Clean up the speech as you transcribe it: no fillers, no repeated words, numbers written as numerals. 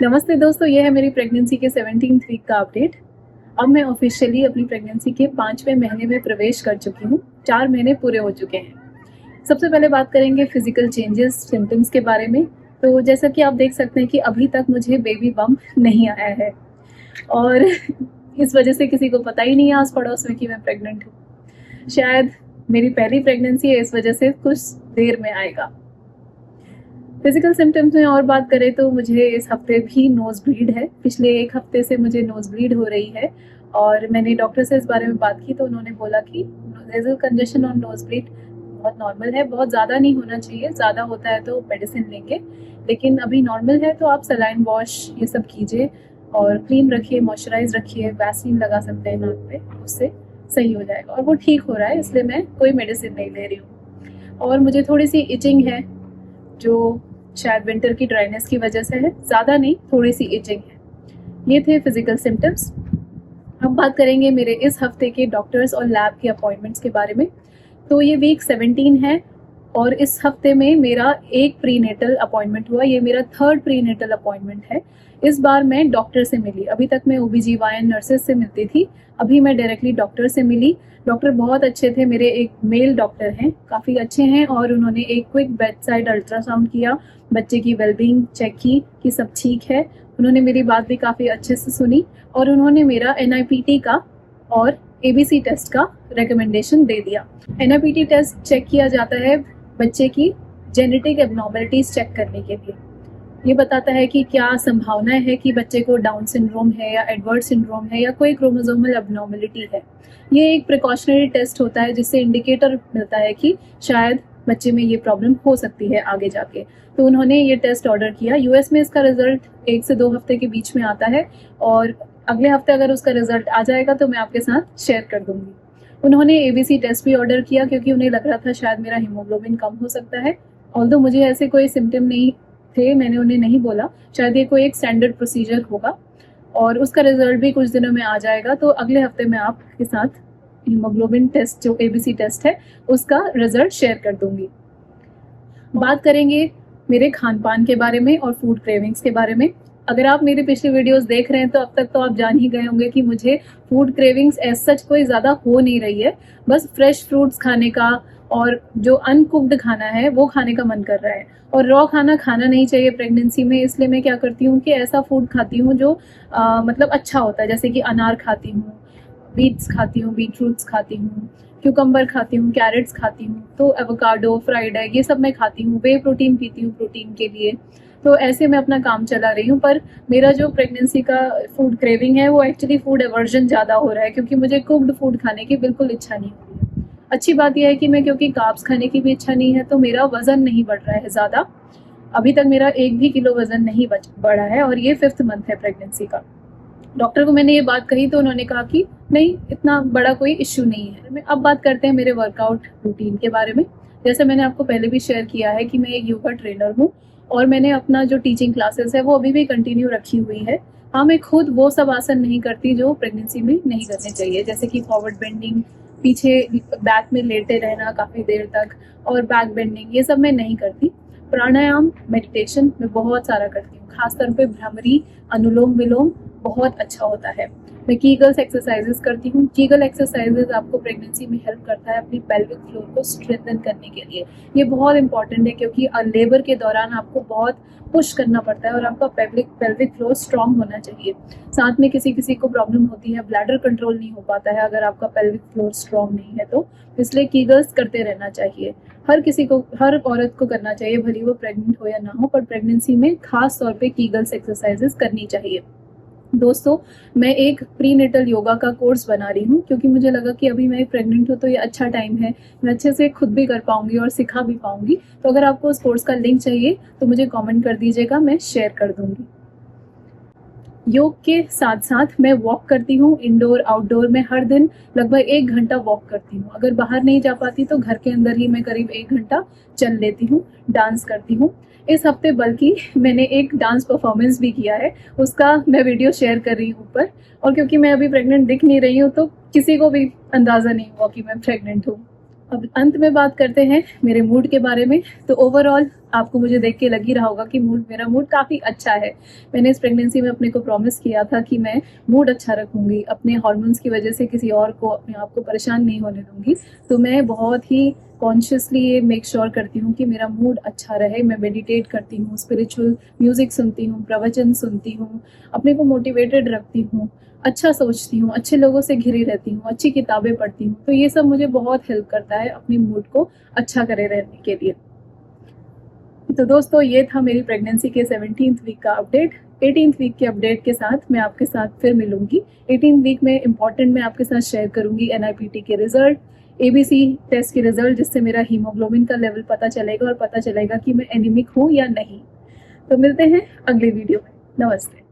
नमस्ते दोस्तों, ये है मेरी प्रेगनेंसी के 17th वीक का अपडेट। अब मैं ऑफिशियली अपनी प्रेगनेंसी के 5वें महीने में प्रवेश कर चुकी हूँ। 4 महीने पूरे हो चुके हैं। सबसे पहले बात करेंगे फिजिकल चेंजेस, सिम्टम्स के बारे में। तो जैसा कि आप देख सकते हैं कि अभी तक मुझे बेबी बम्प नहीं आया है और इस वजह से किसी को पता ही नहीं है आस पड़ोस में कि मैं प्रेग्नेंट हूँ। शायद मेरी पहली प्रेगनेंसी है, इस वजह से कुछ देर में आएगा। फिजिकल सिम्टम्स में और बात करें तो मुझे इस हफ्ते भी नोज़ ब्लीड है। पिछले 1 हफ्ते से मुझे नोज़ ब्लीड हो रही है और मैंने डॉक्टर से इस बारे में बात की तो उन्होंने बोला कि नेज़ल कंजेशन और नोज़ ब्लीड बहुत नॉर्मल है, बहुत ज़्यादा नहीं होना चाहिए, ज़्यादा होता है तो मेडिसिन लेंगे, लेकिन अभी नॉर्मल है तो आप सलाइन वॉश ये सब कीजिए और क्लीन रखिए, मॉइस्चराइज रखिए, वैसलीन लगा सकते हैं नाक पे, उससे सही हो जाएगा। और वो ठीक हो रहा है, इसलिए मैं कोई मेडिसिन नहीं ले रही हूँ। और मुझे थोड़ी सी इचिंग है जो शायद विंटर की ड्राइनेस की वजह से है, ज़्यादा नहीं, थोड़ी सी इचिंग है। ये थे फिजिकल सिम्टम्स। अब बात करेंगे मेरे इस हफ्ते के डॉक्टर्स और लैब के अपॉइंटमेंट्स के बारे में। तो ये वीक 17 है और इस हफ्ते में मेरा एक प्रीनेटल अपॉइंटमेंट हुआ। ये मेरा 3rd प्रीनेटल अपॉइंटमेंट है। इस बार मैं डॉक्टर से मिली। अभी तक मैं OBGYN नर्सेज से मिलती थी, अभी मैं डायरेक्टली डॉक्टर से मिली। डॉक्टर बहुत अच्छे थे। मेरे एक मेल डॉक्टर हैं, काफ़ी अच्छे हैं, और उन्होंने एक क्विक बेडसाइड अल्ट्रासाउंड किया, बच्चे की वेलबींग चेक की कि सब ठीक है। उन्होंने मेरी बात भी काफ़ी अच्छे से सुनी और उन्होंने मेरा NIPT का और ABC टेस्ट का रिकमेंडेशन दे दिया। NIPT टेस्ट चेक किया जाता है बच्चे की जेनेटिक एबनॉर्मलिटीज़ चेक करने के लिए। ये बताता है कि क्या संभावना है कि बच्चे को डाउन सिंड्रोम है या एडवर्ड सिंड्रोम है या कोई क्रोमोसोमल एबनॉर्मलिटी है। ये एक प्रिकॉशनरी टेस्ट होता है जिससे इंडिकेटर मिलता है कि शायद बच्चे में ये प्रॉब्लम हो सकती है आगे जाके। तो उन्होंने ये टेस्ट ऑर्डर किया। US में इसका रिजल्ट 1 से 2 हफ्ते के बीच में आता है और अगले हफ्ते अगर उसका रिजल्ट आ जाएगा तो मैं आपके साथ शेयर कर दूंगी। उन्होंने ABC टेस्ट भी ऑर्डर किया क्योंकि उन्हें लग रहा था शायद मेरा हीमोग्लोबिन कम हो सकता है। ऑल्दो मुझे ऐसे कोई सिम्टम नहीं थे, मैंने उन्हें नहीं बोला, शायद ये कोई एक स्टैंडर्ड प्रोसीजर होगा और उसका रिजल्ट भी कुछ दिनों में आ जाएगा। तो अगले हफ्ते मैं आपके साथ हीमोग्लोबिन टेस्ट जो ABC टेस्ट है उसका रिजल्ट शेयर कर दूंगी। बात करेंगे मेरे खान पान के बारे में और फूड क्रेविंग्स के बारे में। अगर आप मेरे पिछले वीडियोस देख रहे हैं तो अब तक तो आप जान ही गए होंगे कि मुझे फूड क्रेविंग्स एज सच कोई ज़्यादा हो नहीं रही है, बस फ्रेश फ्रूट्स खाने का और जो अनकुक्ड खाना है वो खाने का मन कर रहा है। और रॉ खाना खाना नहीं चाहिए प्रेगनेंसी में, इसलिए मैं क्या करती हूँ कि ऐसा फूड खाती हूँ जो मतलब अच्छा होता है, जैसे कि अनार खाती हूँ, बीट्स खाती हूँ, बीटरूट्स खाती हूँ, क्यूकम्बर खाती हूँ, कैरेट्स खाती हूँ, तो एवोकाडो, फ्राइड एग, ये सब मैं खाती हूँ। वे प्रोटीन पीती हूँ प्रोटीन के लिए। तो ऐसे मैं अपना काम चला रही हूँ। पर मेरा जो प्रेगनेंसी का फूड क्रेविंग है वो एक्चुअली फूड एवर्जन ज़्यादा हो रहा है क्योंकि मुझे कुक्ड फूड खाने की बिल्कुल इच्छा नहीं हो रही है। अच्छी बात यह है कि मैं क्योंकि कार्ब्स खाने की भी इच्छा नहीं है तो मेरा वज़न नहीं बढ़ रहा है ज़्यादा। अभी तक मेरा 1 भी किलो वज़न नहीं बढ़ा है और ये 5th मंथ है प्रेगनेंसी का। डॉक्टर को मैंने ये बात कही तो उन्होंने कहा कि नहीं, इतना बड़ा कोई इश्यू नहीं है। अब बात करते हैं मेरे वर्कआउट रूटीन के बारे में। जैसे मैंने आपको पहले भी शेयर किया है कि मैं एक योगा ट्रेनर हूँ और मैंने अपना जो टीचिंग क्लासेस है वो अभी भी कंटिन्यू रखी हुई है। हाँ, मैं खुद वो सब आसन नहीं करती जो प्रेगनेंसी में नहीं करने चाहिए, जैसे कि फॉरवर्ड बेंडिंग, पीछे बैक में लेटे रहना काफ़ी देर तक, और बैक बेंडिंग, ये सब मैं नहीं करती। प्राणायाम, मेडिटेशन मैं बहुत सारा करती हूँ, खासतौर पे भ्रामरी, अनुलोम विलोम बहुत अच्छा होता है। मैं कीगल्स एक्सरसाइजेस करती हूँ। कीगल एक्सरसाइजेस आपको प्रेगनेंसी में हेल्प करता है अपनी पेल्विक फ्लोर को स्ट्रेंथन करने के लिए। ये बहुत इंपॉर्टेंट है क्योंकि लेबर के दौरान आपको बहुत पुश करना पड़ता है और आपका पेल्विक फ्लोर स्ट्रांग होना चाहिए। साथ में किसी किसी को प्रॉब्लम होती है, ब्लैडर कंट्रोल नहीं हो पाता है अगर आपका पेल्विक फ्लोर स्ट्रांग नहीं है, तो इसलिए कीगल्स करते रहना चाहिए। हर किसी को, हर औरत को करना चाहिए, भले वो प्रेग्नेंट हो या ना हो, पर प्रेगनेंसी में खास तौर पे कीगल्स एक्सरसाइजेस करनी चाहिए। दोस्तों, मैं एक प्रीनेटल योगा का कोर्स बना रही हूँ क्योंकि मुझे लगा कि अभी मैं प्रेग्नेंट हूँ तो ये अच्छा टाइम है, मैं अच्छे से खुद भी कर पाऊँगी और सिखा भी पाऊँगी। तो अगर आपको उस कोर्स का लिंक चाहिए तो मुझे कमेंट कर दीजिएगा, मैं शेयर कर दूँगी। योग के साथ साथ मैं वॉक करती हूँ, इंडोर आउटडोर में हर दिन लगभग 1 घंटा वॉक करती हूँ। अगर बाहर नहीं जा पाती तो घर के अंदर ही मैं करीब 1 घंटा चल लेती हूँ। डांस करती हूँ। इस हफ्ते बल्कि मैंने एक डांस परफॉर्मेंस भी किया है, उसका मैं वीडियो शेयर कर रही हूँ ऊपर। और क्योंकि मैं अभी प्रेग्नेंट दिख नहीं रही हूँ तो किसी को भी अंदाज़ा नहीं हुआ कि मैं प्रेग्नेंट हूँ। अब अंत में बात करते हैं मेरे मूड के बारे में। तो ओवरऑल आपको मुझे देख के लग ही रहा होगा कि मेरा मूड काफ़ी अच्छा है। मैंने इस प्रेगनेंसी में अपने को प्रॉमिस किया था कि मैं मूड अच्छा रखूँगी, अपने हार्मोन्स की वजह से किसी और को, अपने आप को परेशान नहीं होने दूँगी। तो मैं बहुत ही कॉन्शियसली ये मेक श्योर करती हूँ कि मेरा मूड अच्छा रहे। मैं मेडिटेट करती हूँ, स्पिरिचुअल म्यूज़िक सुनती हूँ, प्रवचन सुनती हूँ, अपने को मोटिवेटेड रखती हूँ, अच्छा सोचती हूँ, अच्छे लोगों से घिरी रहती हूँ, अच्छी किताबें पढ़ती हूँ। तो ये सब मुझे बहुत हेल्प करता है अपने मूड को अच्छा करे रहने के लिए। तो दोस्तों, ये था मेरी प्रेगनेंसी के 17th वीक का अपडेट। 18th वीक के अपडेट के साथ मैं आपके साथ फिर मिलूंगी। 18th वीक में इम्पॉर्टेंट मैं आपके साथ शेयर करूंगी NIPT के रिजल्ट, ABC टेस्ट के रिजल्ट, जिससे मेरा हीमोग्लोबिन का लेवल पता चलेगा और पता चलेगा कि मैं एनीमिक हूँ या नहीं। तो मिलते हैं अगले वीडियो में। नमस्ते।